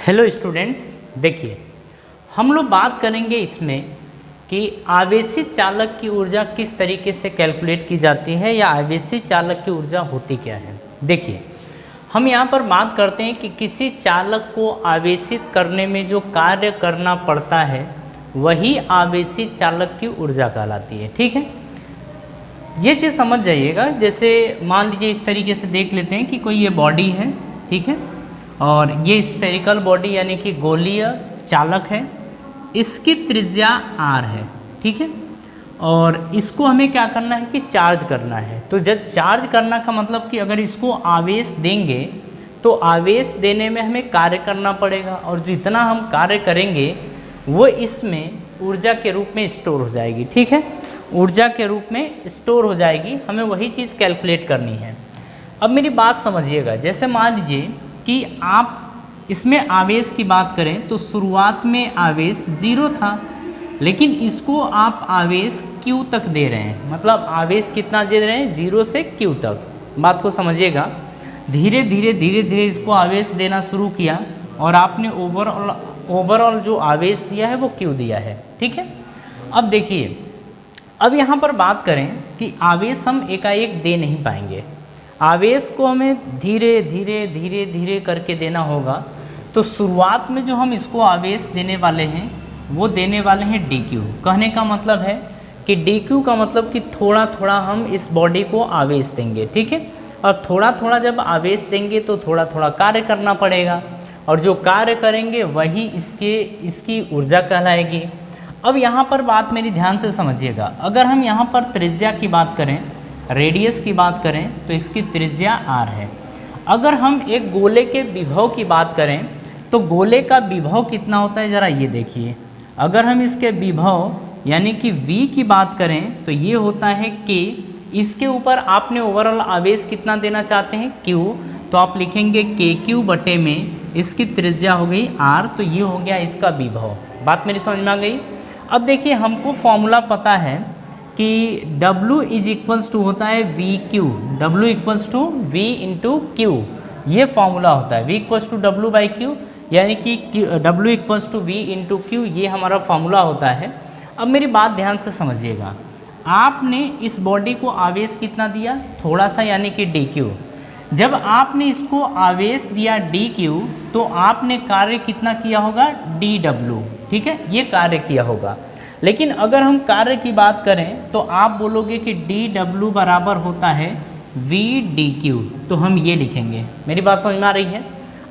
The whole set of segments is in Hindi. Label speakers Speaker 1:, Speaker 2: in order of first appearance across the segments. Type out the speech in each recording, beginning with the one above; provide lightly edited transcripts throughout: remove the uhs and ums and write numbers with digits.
Speaker 1: हेलो स्टूडेंट्स, देखिए हम लोग बात करेंगे इसमें कि आवेशित चालक की ऊर्जा किस तरीके से कैलकुलेट की जाती है या आवेशित चालक की ऊर्जा होती क्या है। देखिए हम यहाँ पर बात करते हैं कि किसी चालक को आवेशित करने में जो कार्य करना पड़ता है वही आवेशित चालक की ऊर्जा कहलाती है। ठीक है, ये चीज़ समझ जाइएगा। जैसे मान लीजिए इस तरीके से देख लेते हैं कि कोई ये बॉडी है, ठीक है, और ये स्फेरिकल बॉडी यानी कि गोलीय चालक है, इसकी त्रिज्या r है, ठीक है, और इसको हमें क्या करना है कि चार्ज करना है। तो जब चार्ज करना का मतलब कि अगर इसको आवेश देंगे तो आवेश देने में हमें कार्य करना पड़ेगा और जितना हम कार्य करेंगे वो इसमें ऊर्जा के रूप में स्टोर हो जाएगी। ठीक है, ऊर्जा के रूप में स्टोर हो जाएगी, हमें वही चीज़ कैलकुलेट करनी है। अब मेरी बात समझिएगा, जैसे मान लीजिए कि आप इसमें आवेश की बात करें तो शुरुआत में आवेश 0 था, लेकिन इसको आप आवेश Q तक दे रहे हैं। मतलब आवेश कितना दे रहे हैं, 0 से Q तक। बात को समझिएगा, धीरे धीरे इसको आवेश देना शुरू किया और आपने ओवरऑल जो आवेश दिया है वो Q दिया है। ठीक है, अब देखिए, अब यहाँ पर बात करें कि आवेश हम एकाएक दे नहीं पाएंगे, आवेश को हमें धीरे धीरे करके देना होगा। तो शुरुआत में जो हम इसको आवेश देने वाले हैं वो देने वाले हैं dq। कहने का मतलब है कि dq का मतलब कि थोड़ा थोड़ा हम इस बॉडी को आवेश देंगे। ठीक है, और थोड़ा थोड़ा जब आवेश देंगे तो थोड़ा थोड़ा कार्य करना पड़ेगा और जो कार्य करेंगे वही इसकी ऊर्जा कहलाएगी। अब यहाँ पर बात मेरी ध्यान से समझिएगा, अगर हम यहाँ पर त्रिज्या की बात करें, रेडियस की बात करें तो इसकी त्रिज्या r है। अगर हम एक गोले के विभव की बात करें तो गोले का विभव कितना होता है, ज़रा ये देखिए। अगर हम इसके विभव यानी कि v की बात करें तो ये होता है k, इसके ऊपर आपने ओवरऑल आवेश कितना देना चाहते हैं q, तो आप लिखेंगे kq बटे में इसकी त्रिज्या हो गई r, तो ये हो गया इसका विभव। बात मेरी समझ में आ गई। अब देखिए हमको फॉर्मूला पता है कि W इज इक्वल्स टू होता है VQ, W equals to V into Q, ये फॉर्मूला होता है। V equals to W by Q यानी कि W equals to V into Q, ये हमारा फॉर्मूला होता है। अब मेरी बात ध्यान से समझिएगा, आपने इस बॉडी को आवेश कितना दिया, थोड़ा सा, यानी कि dq। जब आपने इसको आवेश दिया dq तो आपने कार्य कितना किया होगा, dw। ठीक है, ये कार्य किया होगा। लेकिन अगर हम कार्य की बात करें तो आप बोलोगे कि dw बराबर होता है v dq, तो हम ये लिखेंगे। मेरी बात समझ में आ रही है।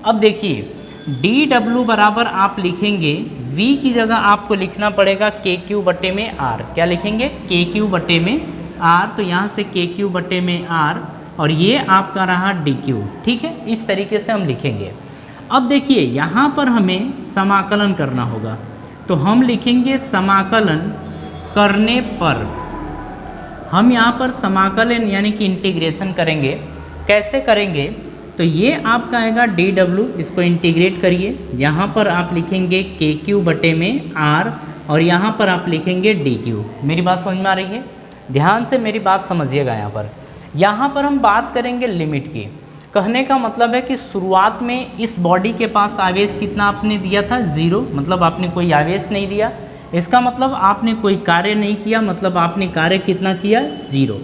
Speaker 1: अब देखिए dw बराबर आप लिखेंगे, v की जगह आपको लिखना पड़ेगा kq बटे में r। क्या लिखेंगे, kq बटे में r, तो यहाँ से kq बटे में r और ये आपका रहा dq। ठीक है, इस तरीके से हम लिखेंगे। अब देखिए यहाँ पर हमें समाकलन करना होगा, तो हम लिखेंगे समाकलन करने पर, हम यहाँ पर समाकलन यानी कि इंटीग्रेशन करेंगे। कैसे करेंगे, तो ये आपका आएगा dw, इसको इंटीग्रेट करिए, यहाँ पर आप लिखेंगे kq बटे में r और यहाँ पर आप लिखेंगे dq। मेरी बात समझ में आ रही है, ध्यान से मेरी बात समझिएगा। यहाँ पर हम बात करेंगे लिमिट की। कहने का मतलब है कि शुरुआत में इस बॉडी के पास आवेश कितना आपने दिया था, 0, मतलब आपने कोई आवेश नहीं दिया, इसका मतलब आपने कोई कार्य नहीं किया, मतलब आपने कार्य कितना किया, 0।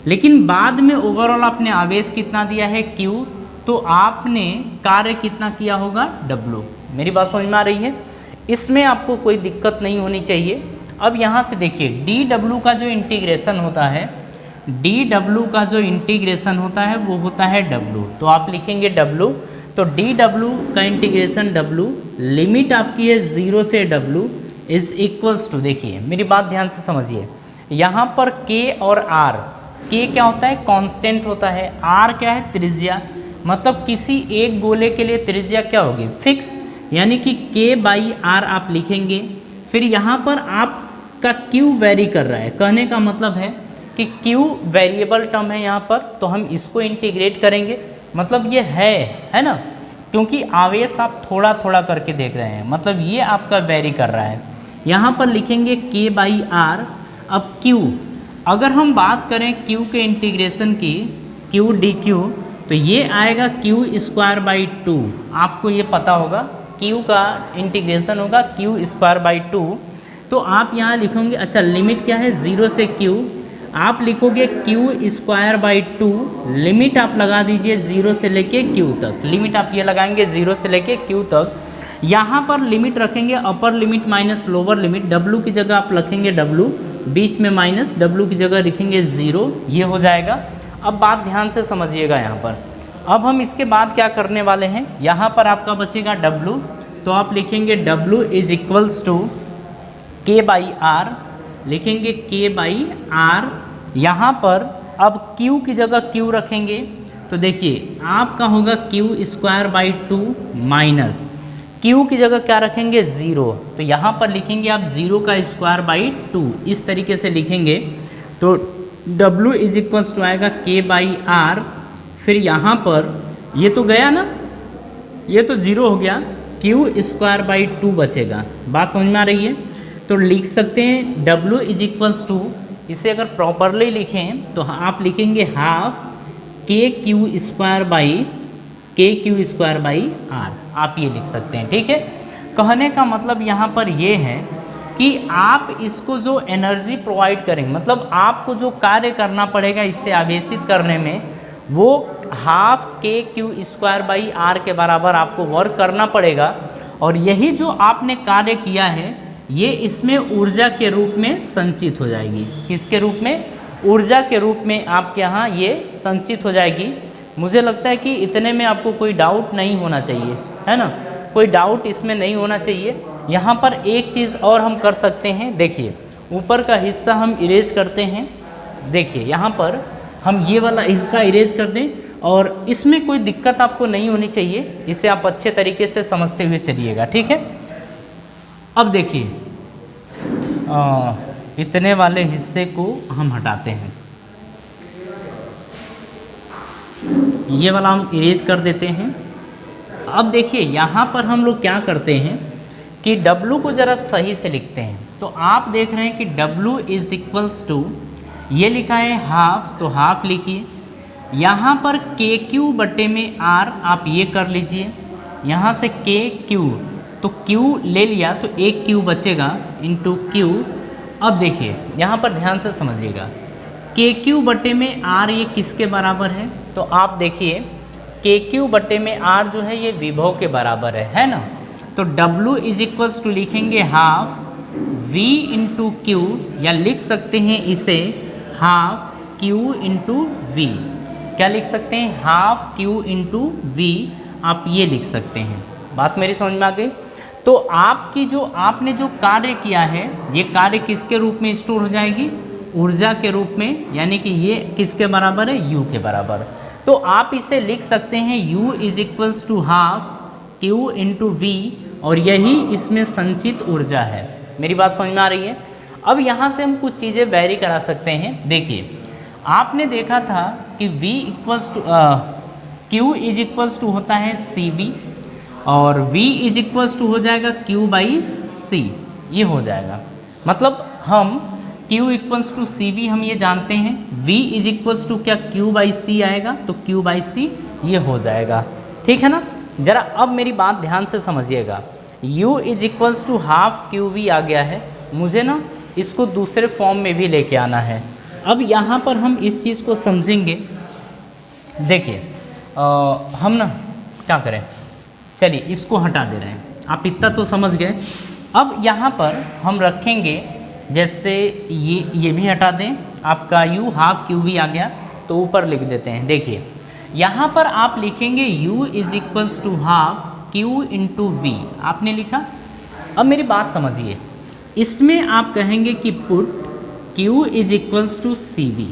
Speaker 1: लेकिन बाद में ओवरऑल आपने आवेश कितना दिया है, q, तो आपने कार्य कितना किया होगा, w। मेरी बात समझ में आ रही है, इसमें आपको कोई दिक्कत नहीं होनी चाहिए। अब यहाँ से देखिए dw का जो इंटीग्रेशन होता है, dw का जो इंटीग्रेशन होता है वो होता है w, तो आप लिखेंगे w, तो dw का इंटीग्रेशन w, लिमिट आपकी है 0 से w इज इक्वल्स टू, देखिए मेरी बात ध्यान से समझिए, यहाँ पर k और r, k क्या होता है, कांस्टेंट होता है, r क्या है, त्रिज्या। मतलब किसी एक गोले के लिए त्रिज्या क्या होगी, फिक्स, यानी कि k बाई r आप लिखेंगे। फिर यहाँ पर आपका q वेरी कर रहा है, कहने का मतलब है कि q वेरिएबल टर्म है यहाँ पर, तो हम इसको इंटीग्रेट करेंगे। मतलब ये है ना, क्योंकि आवेश आप थोड़ा थोड़ा करके देख रहे हैं, मतलब ये आपका वेरी कर रहा है। यहाँ पर लिखेंगे k बाई r। अब q, अगर हम बात करें q के इंटीग्रेशन की, q dq, तो ये आएगा q² बाई 2। आपको ये पता होगा क्यू का इंटीग्रेशन होगा क्यू स्क्वायर बाई 2। तो आप यहाँ लिखोगे, अच्छा लिमिट क्या है 0 से क्यू, आप लिखोगे क्यू स्क्वायर बाई 2, लिमिट आप लगा दीजिए 0 से लेके क्यू तक, लिमिट आप ये लगाएंगे 0 से लेके क्यू तक। यहाँ पर लिमिट रखेंगे upper limit minus lower limit, W की जगह आप रखेंगे डब्लू, बीच में माइनस, डब्लू की जगह लिखेंगे 0, ये हो जाएगा। अब बात ध्यान से समझिएगा यहाँ पर, अब हम इसके बाद क्या करने वाले हैं, यहाँ पर आपका बचेगा डब्लू, तो आप लिखेंगे डब्लू इज इक्वल्स टू के बाई आर, लिखेंगे के बाई आर। यहाँ पर अब क्यू की जगह क्यू रखेंगे, तो देखिए आपका होगा Q square by 2 minus Q की जगह क्या रखेंगे 0, तो यहाँ पर लिखेंगे आप 0 का स्क्वायर बाई 2, इस तरीके से लिखेंगे। तो W इज इक्वल्स टू आएगा के बाई आर, फिर यहाँ पर ये तो गया ना, ये तो 0 हो गया, क्यू स्क्वायर बाई 2 बचेगा। बात समझ में आ रही है? तो लिख सकते हैं W इज इक्वल्स टू, इसे अगर प्रॉपरली लिखें तो आप लिखेंगे हाफ के क्यू स्क्वायर बाई आर, आप ये लिख सकते हैं। ठीक है, कहने का मतलब यहाँ पर ये है कि आप इसको जो एनर्जी प्रोवाइड करेंगे, मतलब आपको जो कार्य करना पड़ेगा इसे आवेशित करने में, वो हाफ के क्यू स्क्वायर बाई आर के बराबर आपको वर्क करना पड़ेगा। और यही जो आपने कार्य किया है ये इसमें ऊर्जा के रूप में संचित हो जाएगी। किसके रूप में? ऊर्जा के रूप में आपके यहाँ ये संचित हो जाएगी। मुझे लगता है कि इतने में आपको कोई डाउट नहीं होना चाहिए, है ना, कोई डाउट इसमें नहीं होना चाहिए। यहाँ पर एक चीज़ और हम कर सकते हैं, देखिए ऊपर का हिस्सा हम इरेज करते हैं, देखिए यहाँ पर हम ये वाला हिस्सा इरेज कर दें और इसमें कोई दिक्कत आपको नहीं होनी चाहिए, इसे आप अच्छे तरीके से समझते हुए चलिएगा। ठीक है, अब देखिए इतने वाले हिस्से को हम हटाते हैं, ये वाला हम इरेज कर देते हैं। अब देखिए यहाँ पर हम लोग क्या करते हैं कि W को ज़रा सही से लिखते हैं। तो आप देख रहे हैं कि W इज इक्वल्स टू, ये लिखा है हाफ, तो हाफ लिखिए। यहाँ पर के क्यू बटे में R आप ये कर लीजिए, यहाँ से के क्यू, तो क्यू ले लिया तो एक क्यू बचेगा इंटू क्यू। अब देखिए यहाँ पर ध्यान से समझिएगा, के क्यू बटे में R ये किसके बराबर है? तो आप देखिए के क्यू बटे में R जो है ये विभव के बराबर है ना। तो W इज इक्वल्स टू लिखेंगे हाफ V इंटू क्यू, या लिख सकते हैं इसे हाफ Q इंटू V। क्या लिख सकते हैं? हाफ Q इंटू V, आप ये लिख सकते हैं। बात मेरी समझ में आ गई? तो आपकी जो आपने जो कार्य किया है ये कार्य किसके रूप में स्टोर हो जाएगी? ऊर्जा के रूप में, यानी कि ये किसके बराबर है? U के बराबर। तो आप इसे लिख सकते हैं U is equals to half Q into V, और यही इसमें संचित ऊर्जा है। मेरी बात समझ में आ रही है? अब यहाँ से हम कुछ चीज़ें वेरी करा सकते हैं। देखिए आपने देखा था कि V equals to Q is equals to होता है CV, और V इज इक्वल्स टू हो जाएगा Q बाई C, ये हो जाएगा। मतलब हम Q इक्वल्स टू CV हम ये जानते हैं, V इज इक्वल्स टू क्या Q बाई C आएगा, तो Q बाई C ये हो जाएगा। ठीक है ना? ज़रा अब मेरी बात ध्यान से समझिएगा, U is equals to half QV आ गया है, मुझे ना इसको दूसरे फॉर्म में भी लेके आना है। अब यहाँ पर हम इस चीज़ को समझेंगे। देखिए हम ना क्या करें, चलिए इसको हटा दे रहे हैं, आप इतना तो समझ गए। अब यहाँ पर हम रखेंगे, जैसे ये भी हटा दें, आपका U हाफ QV आ गया, तो ऊपर लिख देते हैं। देखिए यहाँ पर आप लिखेंगे U is equals to half Q into V, आपने लिखा। अब मेरी बात समझिए, इसमें आप कहेंगे कि put Q is equals to CV,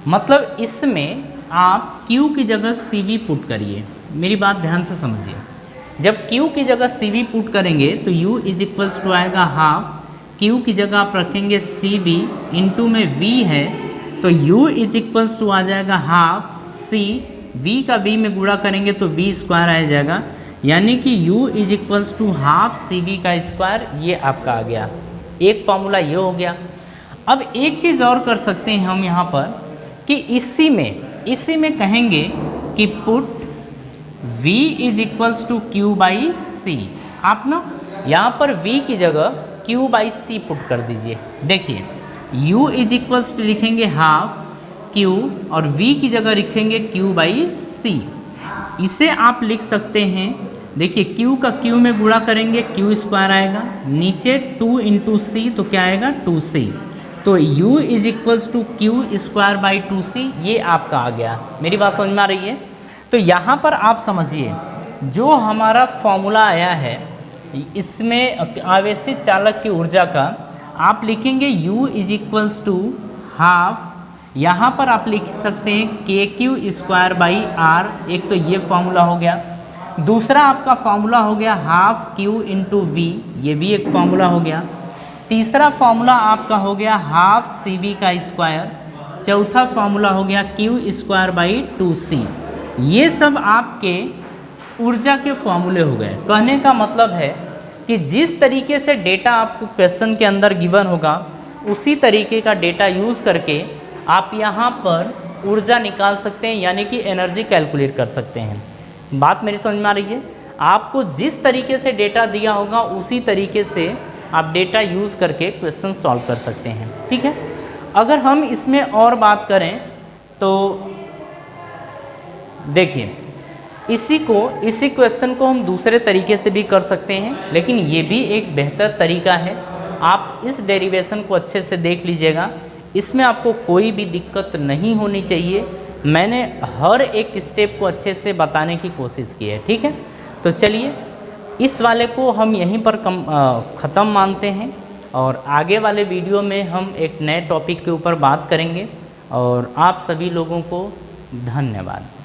Speaker 1: मतलब इसमें आप Q की जगह CV पुट करिए। मेरी बात ध्यान से समझिए, जब Q की जगह CV पुट करेंगे तो U इज इक्वल्स टू आएगा हाफ, Q की जगह आप रखेंगे CV, इंटू में V है तो U इज इक्वल्स टू आ जाएगा हाफ C, V का V में गुणा करेंगे तो V स्क्वायर आ जाएगा, यानी कि U is equals to half CV का स्क्वायर, ये आपका आ गया। एक फार्मूला ये हो गया। अब एक चीज़ और कर सकते हैं हम यहाँ पर कि इसी में कहेंगे कि put V is equals to Q by C, आप ना यहाँ पर v की जगह q बाई सी पुट कर दीजिए। देखिए u इज इक्वल्स टू लिखेंगे हाफ q और v की जगह लिखेंगे q बाई सी। इसे आप लिख सकते हैं, देखिए q का q में गुणा करेंगे q स्क्वायर आएगा, नीचे 2 इंटू सी तो क्या आएगा 2c, तो u is equals to q square by 2c, ये आपका आ गया। मेरी बात समझ में आ रही है? तो यहाँ पर आप समझिए जो हमारा फॉर्मूला आया है इसमें आवेशित चालक की ऊर्जा का आप लिखेंगे u is equals to half, यहाँ पर आप लिख सकते हैं के क्यू स्क्वायर बाई आर, एक तो ये फॉर्मूला हो गया। दूसरा आपका फॉर्मूला हो गया हाफ क्यू इंटू वी, ये भी एक फॉर्मूला हो गया। तीसरा फॉर्मूला आपका हो गया हाफ सी बी का स्क्वायर। चौथा फॉर्मूला हो गया क्यू स्क्वायर बाई 2c। ये सब आपके ऊर्जा के फॉर्मूले हो गए। कहने का मतलब है कि जिस तरीके से डेटा आपको क्वेश्चन के अंदर गिवन होगा उसी तरीके का डेटा यूज़ करके आप यहाँ पर ऊर्जा निकाल सकते हैं, यानी कि एनर्जी कैलकुलेट कर सकते हैं। बात मेरी समझ में आ रही है? आपको जिस तरीके से डेटा दिया होगा उसी तरीके से आप डेटा यूज़ करके क्वेश्चन सॉल्व कर सकते हैं। ठीक है, अगर हम इसमें और बात करें तो देखिए इसी क्वेश्चन को हम दूसरे तरीके से भी कर सकते हैं, लेकिन ये भी एक बेहतर तरीका है। आप इस डेरिवेशन को अच्छे से देख लीजिएगा, इसमें आपको कोई भी दिक्कत नहीं होनी चाहिए। मैंने हर एक स्टेप को अच्छे से बताने की कोशिश की है। ठीक है, तो चलिए इस वाले को हम यहीं पर ख़त्म मानते हैं और आगे वाले वीडियो में हम एक नए टॉपिक के ऊपर बात करेंगे। और आप सभी लोगों को धन्यवाद।